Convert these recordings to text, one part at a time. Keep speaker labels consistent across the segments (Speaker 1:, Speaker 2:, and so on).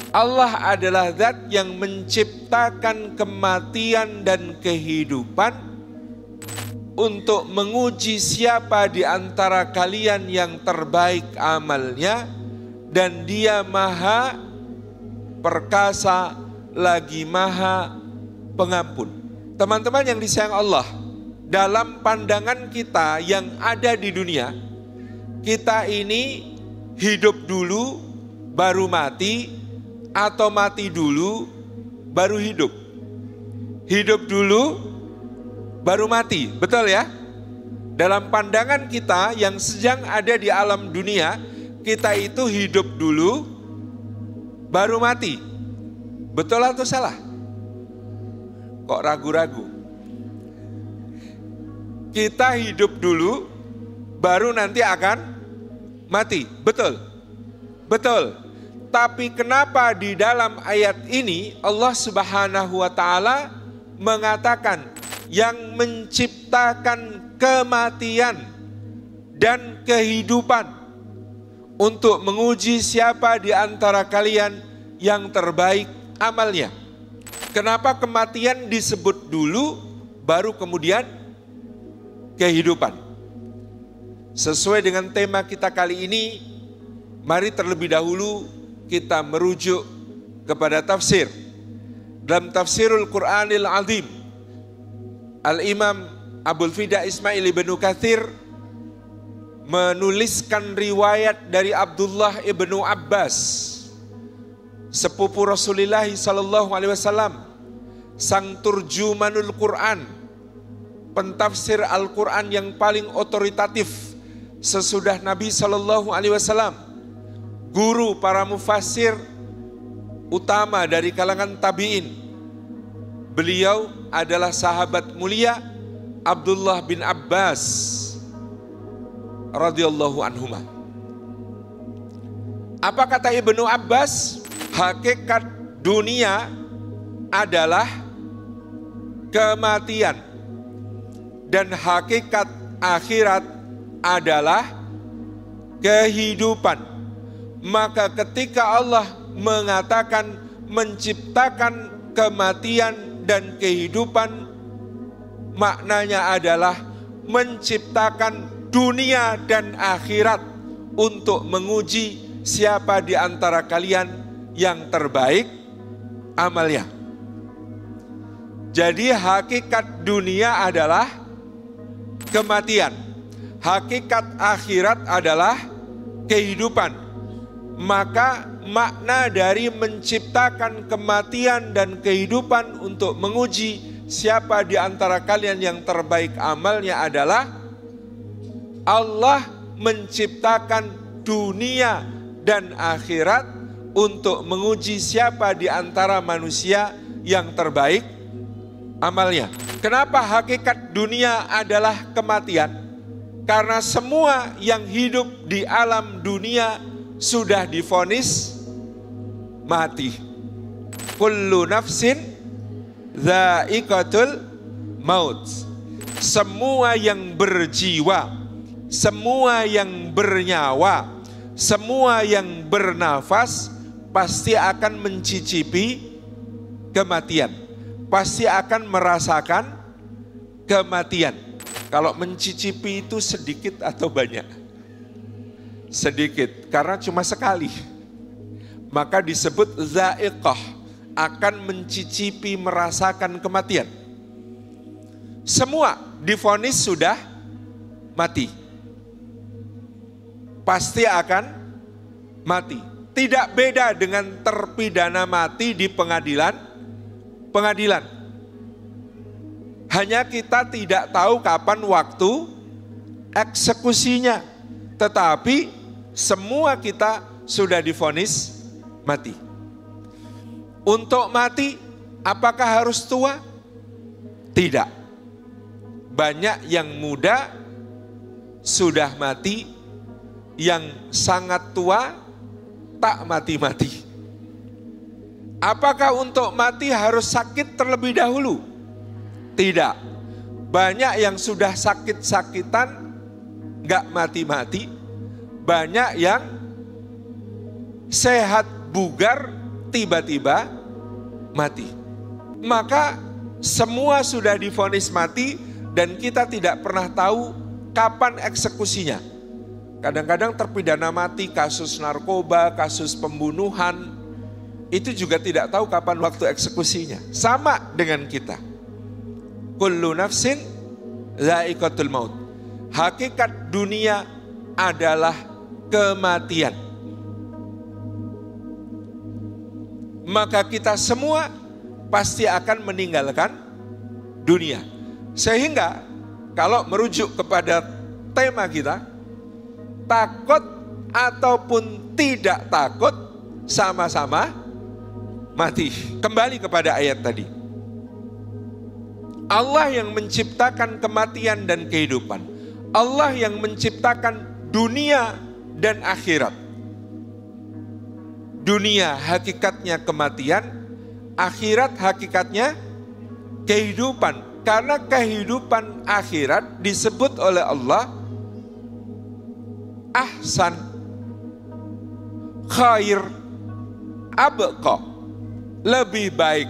Speaker 1: Allah adalah zat yang menciptakan kematian dan kehidupan untuk menguji siapa di antara kalian yang terbaik amalnya, dan Dia maha perkasa lagi maha pengampun. Teman-teman yang disayang Allah, dalam pandangan kita yang ada di dunia, kita ini hidup dulu baru mati, atau mati dulu baru hidup. Hidup dulu baru mati, betul ya? Dalam pandangan kita yang sedang ada di alam dunia, kita itu hidup dulu baru mati. Betul atau salah? Kok ragu-ragu? Kita hidup dulu baru nanti akan mati. Betul? Betul. Tapi kenapa di dalam ayat ini Allah Subhanahu wa taala mengatakan yang menciptakan kematian dan kehidupan untuk menguji siapa di antara kalian yang terbaik amalnya? Kenapa kematian disebut dulu baru kemudian kehidupan? Sesuai dengan tema kita kali ini, mari terlebih dahulu kita merujuk kepada tafsir. Dalam Tafsirul Qur'anil Azim, Al-Imam Abul Fida Ismail ibnu Katsir menuliskan riwayat dari Abdullah ibnu Abbas, sepupu Rasulullah sallallahu alaihi wasallam, sang turjumanul Quran, pentafsir Al-Quran yang paling otoritatif sesudah Nabi sallallahu alaihi wasallam, guru para mufassir utama dari kalangan tabi'in. Beliau adalah sahabat mulia Abdullah bin Abbas radhiyallahu anhuma. Apa kata Ibnu Abbas? Hakikat dunia adalah kematian dan hakikat akhirat adalah kehidupan. Maka ketika Allah mengatakan menciptakan kematian dan kehidupan, maknanya adalah menciptakan dunia dan akhirat untuk menguji siapa di antara kalian yang terbaik amalnya. Jadi hakikat dunia adalah kematian, hakikat akhirat adalah kehidupan. Maka makna dari menciptakan kematian dan kehidupan untuk menguji siapa di antara kalian yang terbaik amalnya adalah Allah menciptakan dunia dan akhirat untuk menguji siapa di antara manusia yang terbaik amalnya. Kenapa hakikat dunia adalah kematian? Karena semua yang hidup di alam dunia sudah divonis mati. Kullu nafsin dha'iqatul maut. Semua yang berjiwa, semua yang bernyawa, semua yang bernafas pasti akan mencicipi kematian, pasti akan merasakan kematian. Kalau mencicipi itu sedikit atau banyak? Sedikit, karena cuma sekali. Maka disebut za'iqah, akan mencicipi, merasakan kematian. Semua divonis sudah mati, pasti akan mati. Tidak beda dengan terpidana mati di pengadilan. Hanya kita tidak tahu kapan waktu eksekusinya, tetapi semua kita sudah divonis mati. Untuk mati, apakah harus tua? Tidak. Banyak yang muda sudah mati, yang sangat tua tak mati-mati. Apakah untuk mati harus sakit terlebih dahulu? Tidak. Banyak yang sudah sakit-sakitan gak mati-mati. Banyak yang sehat bugar tiba-tiba mati. Maka semua sudah divonis mati dan kita tidak pernah tahu kapan eksekusinya. Kadang-kadang terpidana mati kasus narkoba, kasus pembunuhan, itu juga tidak tahu kapan waktu eksekusinya. Sama dengan kita. Kullu nafsin dha'iqatul maut. Hakikat dunia adalah kematian. Maka kita semua pasti akan meninggalkan dunia. Sehingga kalau merujuk kepada tema kita, takut ataupun tidak takut sama-sama mati. Kembali kepada ayat tadi. Allah yang menciptakan kematian dan kehidupan. Allah yang menciptakan dunia dan akhirat. Dunia hakikatnya kematian, akhirat hakikatnya kehidupan. Karena kehidupan akhirat disebut oleh Allah ahsan, khair, abqa, lebih baik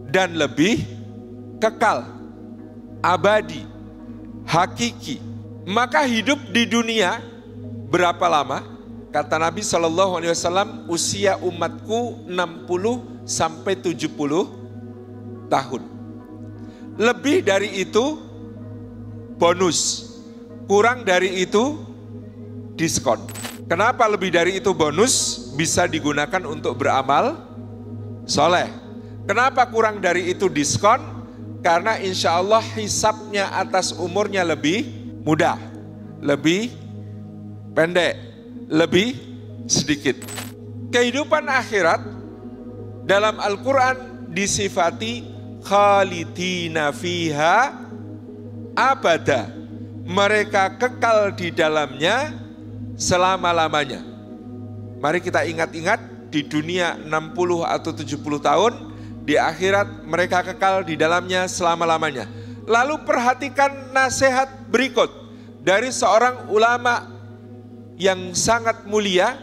Speaker 1: dan lebih kekal, abadi, hakiki. Maka hidup di dunia berapa lama? Kata Nabi SAW, usia umatku 60 sampai 70 tahun. Lebih dari itu bonus, kurang dari itu diskon. Kenapa lebih dari itu bonus? Bisa digunakan untuk beramal soleh. Kenapa kurang dari itu diskon? Karena insya Allah hisabnya atas umurnya lebih mudah, lebih pendek, lebih sedikit. Kehidupan akhirat dalam Al-Quran disifati khalidina fiha abada. Mereka kekal di dalamnya selama-lamanya. Mari kita ingat-ingat, di dunia 60 atau 70 tahun, di akhirat mereka kekal di dalamnya selama-lamanya. Lalu perhatikan nasihat berikut dari seorang ulama yang sangat mulia,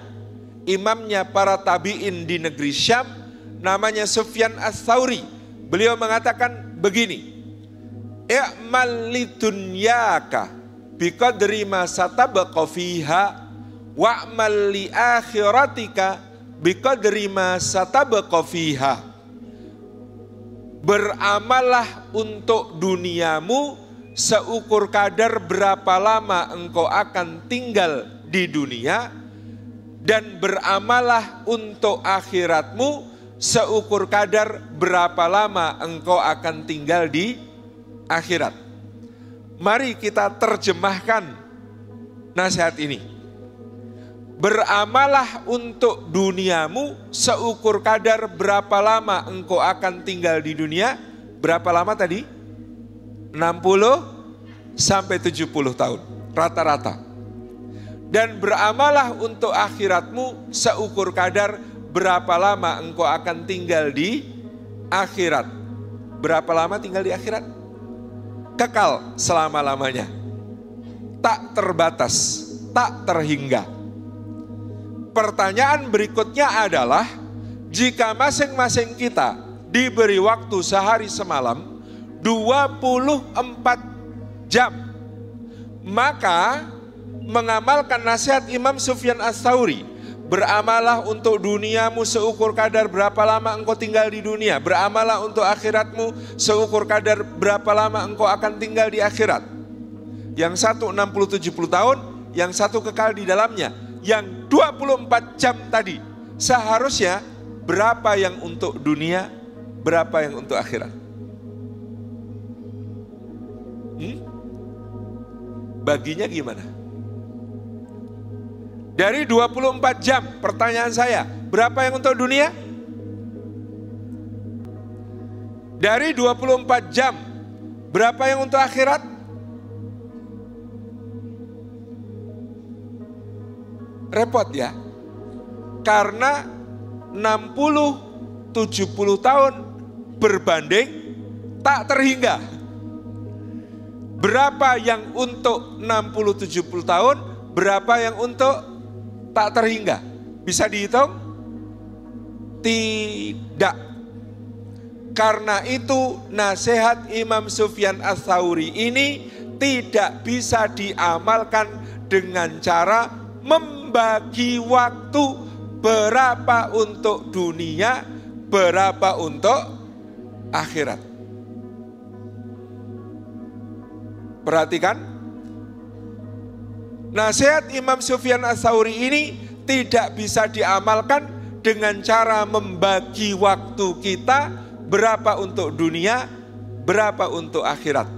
Speaker 1: imamnya para tabi'in di negeri Syam, namanya Sufyan Ats-Tsauri. Beliau mengatakan begini, i'mal lidunyaka biqadri ma satabqa fiha wa'mal li akhiratika biqadri ma satabqa fiha. Beramallah untuk duniamu seukur kadar berapa lama engkau akan tinggal di dunia, dan beramallah untuk akhiratmu seukur kadar berapa lama engkau akan tinggal di akhirat. Mari kita terjemahkan nasihat ini. Beramallah untuk duniamu seukur kadar berapa lama engkau akan tinggal di dunia. Berapa lama tadi? 60 sampai 70 tahun rata-rata. Dan beramallah untuk akhiratmu seukur kadar berapa lama engkau akan tinggal di akhirat. Berapa lama tinggal di akhirat? Kekal selama-lamanya. Tak terbatas, tak terhingga. Pertanyaan berikutnya adalah, jika masing-masing kita diberi waktu sehari semalam 24 jam, maka mengamalkan nasihat Imam Sufyan Ats-Tsauri, beramalah untuk duniamu seukur kadar berapa lama engkau tinggal di dunia. Beramalah untuk akhiratmu seukur kadar berapa lama engkau akan tinggal di akhirat. Yang satu 60-70 tahun, yang satu kekal di dalamnya. Yang 24 jam tadi, seharusnya berapa yang untuk dunia, berapa yang untuk akhirat? Baginya gimana? Dari 24 jam, pertanyaan saya, berapa yang untuk dunia? Dari 24 jam, berapa yang untuk akhirat? Repot ya. Karena 60-70 tahun berbanding tak terhingga. Berapa yang untuk 60-70 tahun, berapa yang untuk tak terhingga? Bisa dihitung? Tidak. Karena itu nasihat Imam Sufyan Ats-Tsauri ini tidak bisa diamalkan dengan cara membagi waktu berapa untuk dunia, berapa untuk akhirat. Perhatikan, nasihat Imam Sufyan Ats-Tsauri ini tidak bisa diamalkan dengan cara membagi waktu kita berapa untuk dunia, berapa untuk akhirat.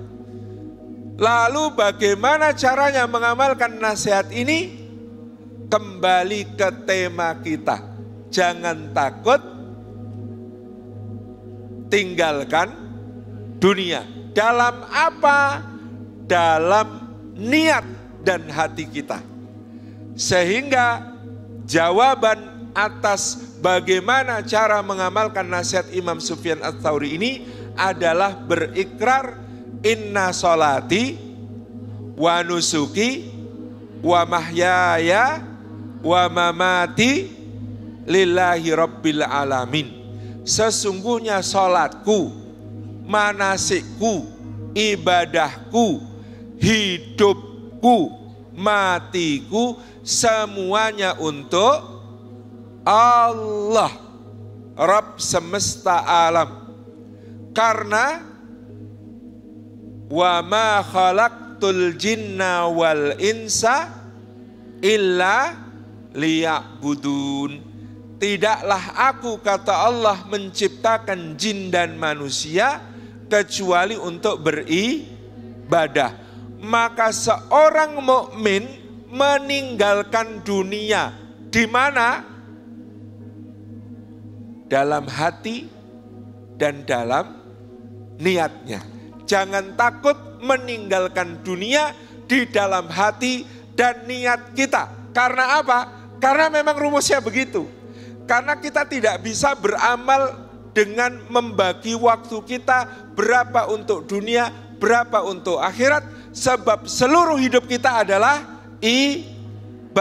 Speaker 1: Lalu bagaimana caranya mengamalkan nasihat ini? Kembali ke tema kita. Jangan takut, tinggalkan dunia. Dalam apa? Dalam niat dan hati kita. Sehingga jawaban atas bagaimana cara mengamalkan nasihat Imam Sufyan Ats-Tsauri ini adalah berikrar, inna sholati wa nusuki wa mahyaya wa mamati lillahi rabbil alamin. Sesungguhnya sholatku, manasikku, ibadahku, hidupku, matiku, semuanya untuk Allah, Rabb semesta alam. Karena wa ma khalaqtul jinna wal insa illa liya'budun. Tidaklah aku, kata Allah, menciptakan jin dan manusia kecuali untuk beribadah. Maka seorang mukmin meninggalkan dunia di mana? Dalam hati dan dalam niatnya. Jangan takut meninggalkan dunia di dalam hati dan niat kita. Karena apa? Karena memang rumusnya begitu. Karena kita tidak bisa beramal dengan membagi waktu kita berapa untuk dunia, berapa untuk akhirat. Sebab seluruh hidup kita adalah ibadah.